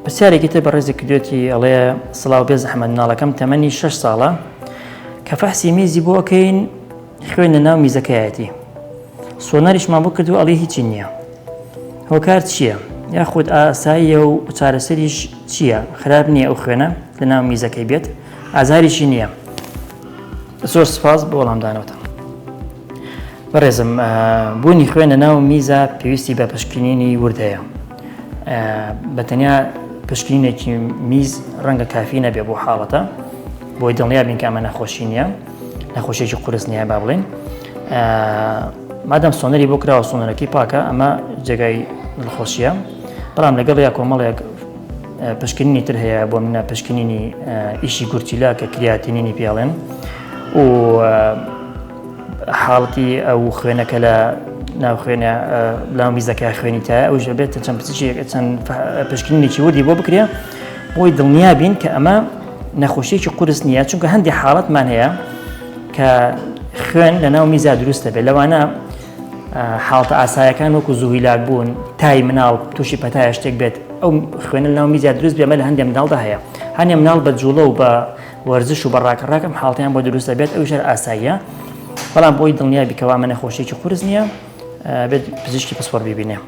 پرسیارێکی تر بەڕێزی کردوێتی ئەڵێ سڵاو بێز ئەحمەد مناڵەکەم تەمەنی 6 ساڵە کە فەحسی میزی بۆ ئەکەین خوێن لە ناو میزەکەیەتی سۆناریشمان بۆ کردو ئەڵێ هیچی نییە هۆکار چییە یاخود ئاساییە و چارەسەریش چییە خراپ نییە ئەو خوێنە لە ناو میزەکەی بێت ئازاریشی نییە زۆر سپاس بۆ وەڵامدانەوەتان بەڕێزم بوونی خوێن لە ناو میزە پێویستی بە پشکنینی وردەیە بەتەنیا پشکنینێکی میز ڕەنگە کافی نەبێ بۆ حاڵەتە بۆی دڵنیابین کە ئەمە نەخۆشی نییە نەخۆشیێکی قورس نییە با بڵێن مادەم سۆنەری بۆ کراوە سۆنەرەکەی پاکە ئەمە جێگای دڵخۆشیە بەڵام لەگەڵ یا کۆمەڵێک پشکنینی تر هەیە بۆ منە پشکنینی ئیشی گورچیلا کە کریاتینینی پێڵێن و حاڵەتی ئەو خوێنەکە لە ناو خوێنە لاو میزەکە خوێنی تایە ئەوش بێت چەند پشکنینێکی وردی بۆ بکرێ بۆی دڵنیابین کە ئەمە نەخۆشیێکی قورس نییە چونکە هەندی حاڵەتمان هەیە کە خوێن لە ناو میزا دروستە بێت لەوانە حاڵتە ئاسایەکان وەکو زوویلاک بوون تای مناڵ تووشی پەتایە شتێک بێت ئەو خوێنە لەناو میزا دروست بێمە لە هەندێک مناڵدا هەیە هەندێک مناڵ بە جوڵە و بە وەرزش و بەڕاکەڕاکەم حاڵتیان بۆ دروستە بێت ئەو ژەر ئاساییە بەڵام بۆی دڵنیابی کەوا ئەمە نەخۆشیێکی قورس نییە بێت پزیشکی پسپۆڕ ببینێ